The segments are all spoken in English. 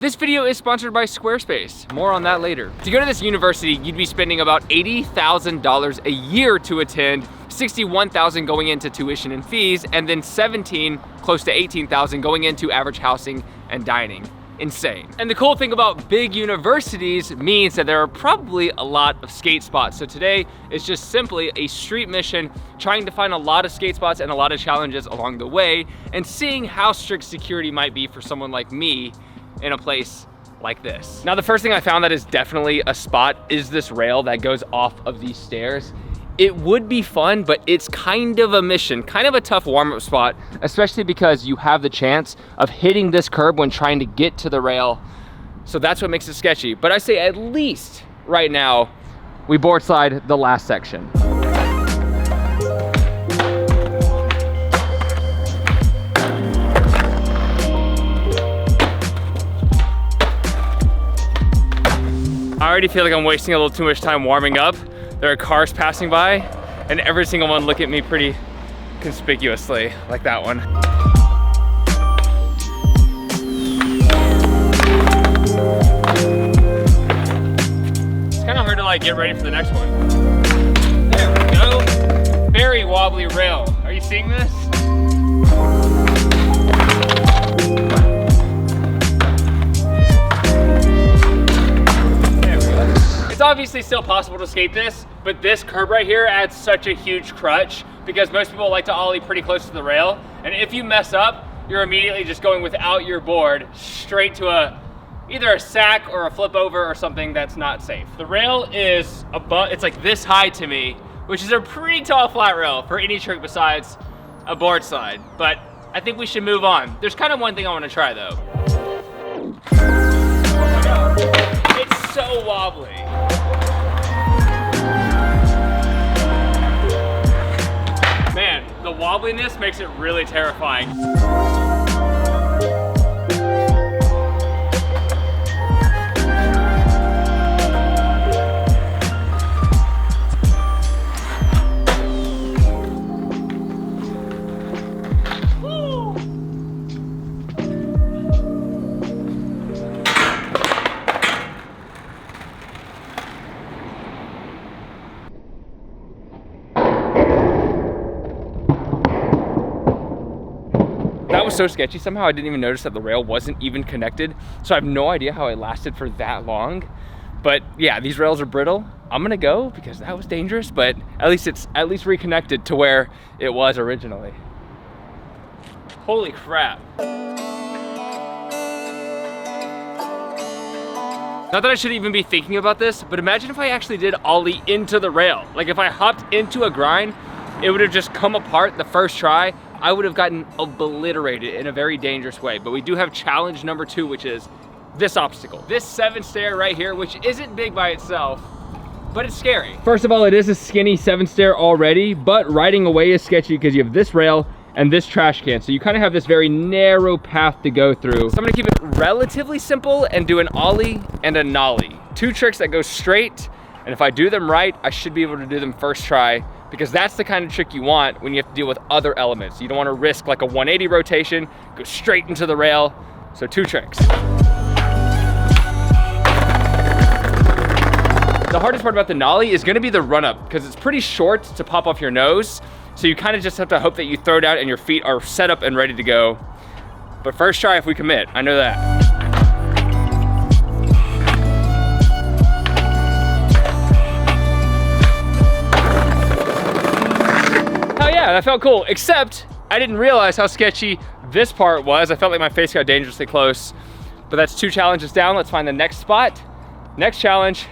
This video is sponsored by Squarespace. More on that later. To go to this university, you'd be spending about $80,000 a year to attend, $61,000 going into tuition and fees, and then close to $18,000 going into average housing and dining. Insane. And the cool thing about big universities means that there are probably a lot of skate spots. So today is just simply a street mission, trying to find a lot of skate spots and a lot of challenges along the way, and seeing how strict security might be for someone like me in a place like this. Now, the first thing I found that is definitely a spot is this rail that goes off of these stairs. It would be fun, but it's kind of a mission, kind of a tough warm-up spot, especially because you have the chance of hitting this curb when trying to get to the rail. So that's what makes it sketchy. But I say at least right now, we board slide the last section. I already feel like I'm wasting a little too much time warming up. There are cars passing by, and every single one look at me pretty conspicuously, like that one. It's kind of hard to like get ready for the next one. There we go. Very wobbly rail. Are you seeing this? It's obviously still possible to skate this, but this curb right here adds such a huge crutch because most people like to ollie pretty close to the rail. And if you mess up, you're immediately just going without your board straight to either a sack or a flip over or something that's not safe. The rail is it's like this high to me, which is a pretty tall flat rail for any trick besides a board slide. But I think we should move on. There's kind of one thing I want to try though. Oh my God. It's so wobbly. Man, the wobbliness makes it really terrifying. That was so sketchy. Somehow I didn't even notice that the rail wasn't even connected. So I have no idea how it lasted for that long. But yeah, these rails are brittle. I'm gonna go because that was dangerous, but at least it's reconnected to where it was originally. Holy crap. Not that I should even be thinking about this, but imagine if I actually did ollie into the rail. Like if I hopped into a grind, it would have just come apart the first try. I would have gotten obliterated in a very dangerous way. But we do have challenge number 2, which is this obstacle. This 7 stair right here, which isn't big by itself, but it's scary. First of all, it is a skinny 7 stair already, but riding away is sketchy because you have this rail and this trash can. So you kind of have this very narrow path to go through. So I'm gonna keep it relatively simple and do an ollie and a nollie. 2 tricks that go straight, and if I do them right, I should be able to do them first try, because that's the kind of trick you want when you have to deal with other elements. You don't want to risk like a 180 rotation, go straight into the rail. So 2 tricks. The hardest part about the nollie is gonna be the run up, because it's pretty short to pop off your nose. So you kind of just have to hope that you throw down and your feet are set up and ready to go. But first try if we commit, I know that. Yeah, that felt cool, except I didn't realize how sketchy this part was. I felt like my face got dangerously close, but that's 2 challenges down. Let's find the next spot. Next challenge.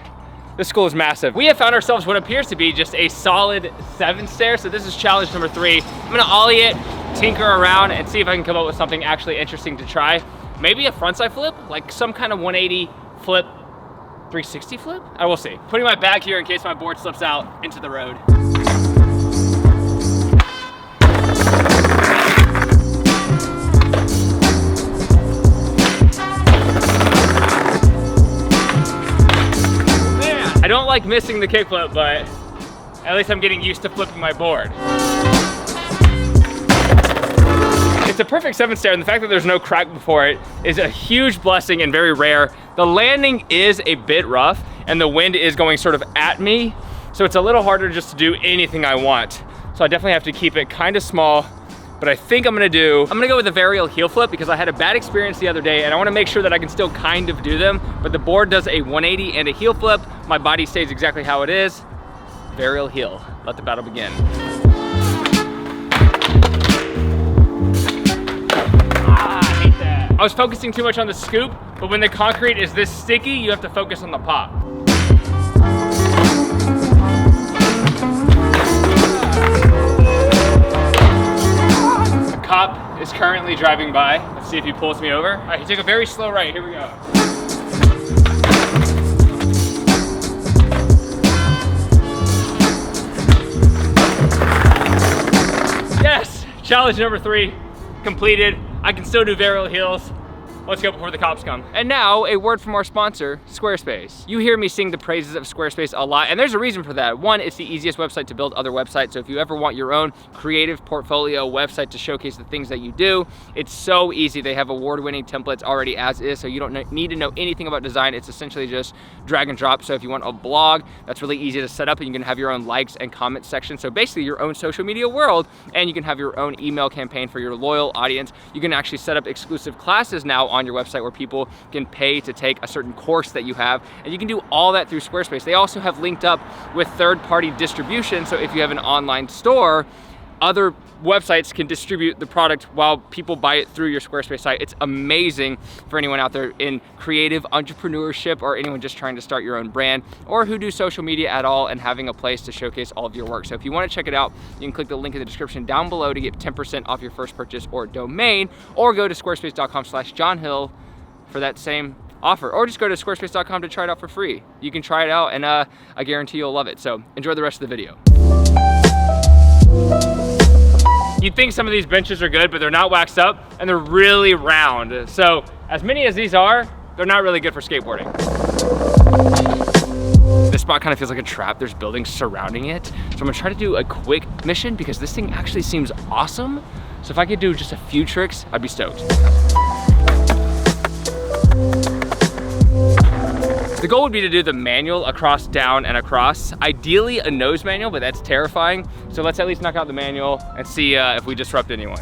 This school is massive. We have found ourselves what appears to be just a solid 7 stair. So this is challenge number 3. I'm gonna ollie it, tinker around, and see if I can come up with something actually interesting to try. Maybe a frontside flip, like some kind of 180 flip, 360 flip? I will see. Putting my bag here in case my board slips out into the road. I don't like missing the kickflip, but at least I'm getting used to flipping my board. It's it's a perfect 7 stair, and the fact that there's no crack before it is a huge blessing and very rare. The landing is a bit rough, and the wind is going sort of at me, so it's a little harder just to do anything I want. So I definitely have to keep it kind of small, but I think I'm gonna go with a varial heel flip because I had a bad experience the other day, and I wanna make sure that I can still kind of do them, but the board does a 180 and a heel flip. My body stays exactly how it is. Varial heel, let the battle begin. I was focusing too much on the scoop, but when the concrete is this sticky, you have to focus on the pop. The cop is currently driving by. Let's see if he pulls me over. All right, he took a very slow right. Here we go. Yes, challenge number 3 completed. I can still do varial heels. Let's go before the cops come. And now, a word from our sponsor, Squarespace. You hear me sing the praises of Squarespace a lot, and there's a reason for that. One, it's the easiest website to build other websites, so if you ever want your own creative portfolio website to showcase the things that you do, it's so easy. They have award-winning templates already as is, so you don't need to know anything about design. It's essentially just drag and drop. So if you want a blog, that's really easy to set up, and you can have your own likes and comments section. So basically your own social media world, and you can have your own email campaign for your loyal audience. You can actually set up exclusive classes now on your website where people can pay to take a certain course that you have, and you can do all that through Squarespace. They also have linked up with third-party distribution, so if you have an online store, other websites can distribute the product while people buy it through your Squarespace site. It's amazing for anyone out there in creative entrepreneurship or anyone just trying to start your own brand or who do social media at all and having a place to showcase all of your work. So if you want to check it out, you can click the link in the description down below to get 10% off your first purchase or domain, or go to squarespace.com/johnhill for that same offer, or just go to squarespace.com to try it out for free. You can try it out, and I guarantee you'll love it. So enjoy the rest of the video. You'd think some of these benches are good, but they're not waxed up and they're really round. So as many as these are, they're not really good for skateboarding. This spot kind of feels like a trap. There's buildings surrounding it. So I'm gonna try to do a quick mission because this thing actually seems awesome. So if I could do just a few tricks, I'd be stoked. The goal would be to do the manual across, down, and across. Ideally a nose manual, but that's terrifying. So let's at least knock out the manual and see if we disrupt anyone.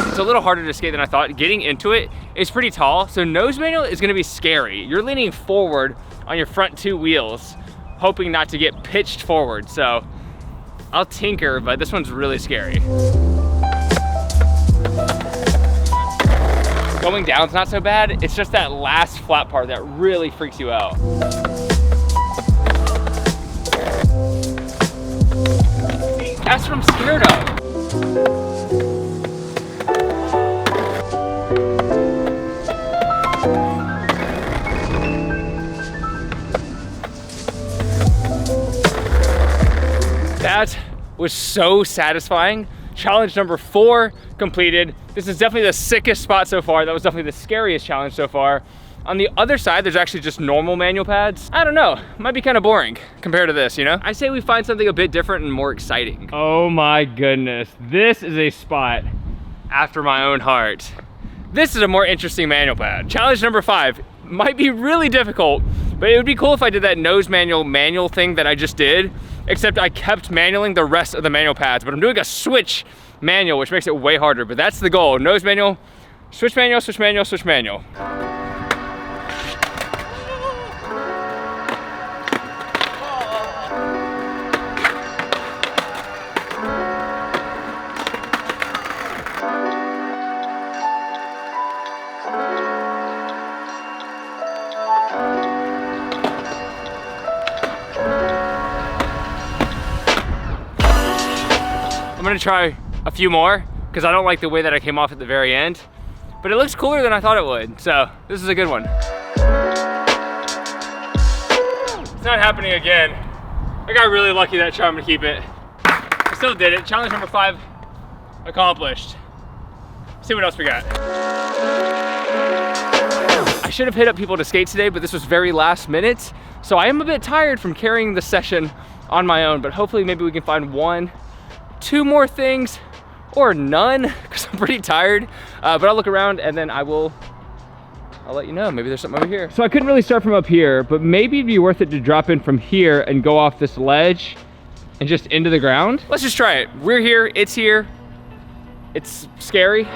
It's a little harder to skate than I thought. Getting into it is pretty tall, so nose manual is gonna be scary. You're leaning forward on your front 2 wheels, hoping not to get pitched forward. So I'll tinker, but this one's really scary. Going down's not so bad. It's just that last flat part that really freaks you out. That's what I'm scared of. That was so satisfying. Challenge number 4 completed. This is definitely the sickest spot so far. That was definitely the scariest challenge so far. On the other side, there's actually just normal manual pads. I don't know, might be kind of boring compared to this, you know? I say we find something a bit different and more exciting. Oh my goodness, this is a spot after my own heart. This is a more interesting manual pad. Challenge number 5 might be really difficult, but it would be cool if I did that nose manual thing that I just did, except I kept manualing the rest of the manual pads, but I'm doing a switch manual, which makes it way harder, but that's the goal. Nose manual, switch manual, switch manual, switch manual. I'm gonna try a few more because I don't like the way that I came off at the very end, but it looks cooler than I thought it would. So this is a good one. It's not happening again. I got really lucky that time to keep it. I still did it. Challenge number 5 accomplished. see what else we got. I should have hit up people to skate today, but this was very last minute. So I am a bit tired from carrying the session on my own, but hopefully maybe we can find 1, 2 more things or none, because I'm pretty tired. But I'll look around and then I'll let you know. Maybe there's something over here. So I couldn't really start from up here, but maybe it'd be worth it to drop in from here and go off this ledge and just into the ground. Let's just try it. We're here, it's here. It's scary.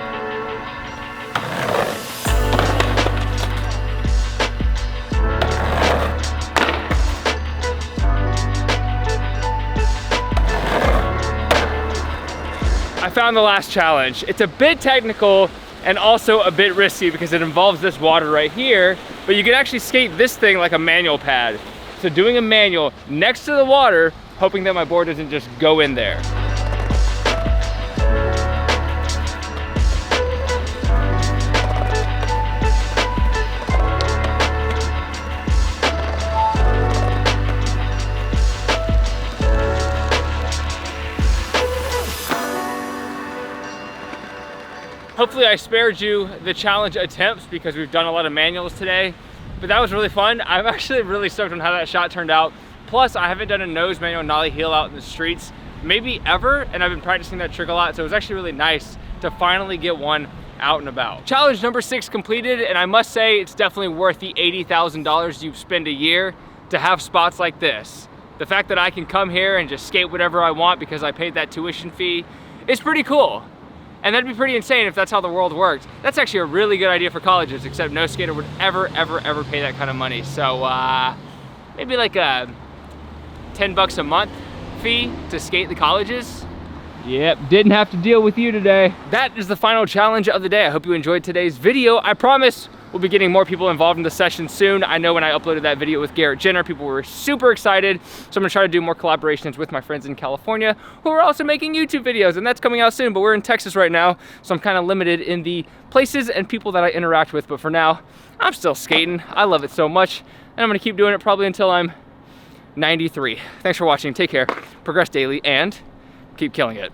I found the last challenge. It's a bit technical and also a bit risky because it involves this water right here, but you can actually skate this thing like a manual pad. So doing a manual next to the water, hoping that my board doesn't just go in there. Hopefully I spared you the challenge attempts because we've done a lot of manuals today, but that was really fun. I'm actually really stoked on how that shot turned out. Plus, I haven't done a nose manual nollie heel out in the streets, maybe ever, and I've been practicing that trick a lot, so it was actually really nice to finally get one out and about. Challenge number 6 completed, and I must say it's definitely worth the $80,000 you spend a year to have spots like this. The fact that I can come here and just skate whatever I want because I paid that tuition fee is pretty cool. And that'd be pretty insane if that's how the world worked. That's actually a really good idea for colleges, except no skater would ever pay that kind of money. So maybe like a 10 bucks a month fee to skate the colleges. Yep, didn't have to deal with you today. That is the final challenge of the day. I hope you enjoyed today's video. I promise we'll be getting more people involved in the session soon. I know when I uploaded that video with Garrett Jenner, people were super excited. So I'm gonna try to do more collaborations with my friends in California who are also making YouTube videos, and that's coming out soon, but we're in Texas right now, so I'm kind of limited in the places and people that I interact with. But for now, I'm still skating. I love it so much, and I'm gonna keep doing it probably until I'm 93. Thanks for watching, take care, progress daily, and keep killing it.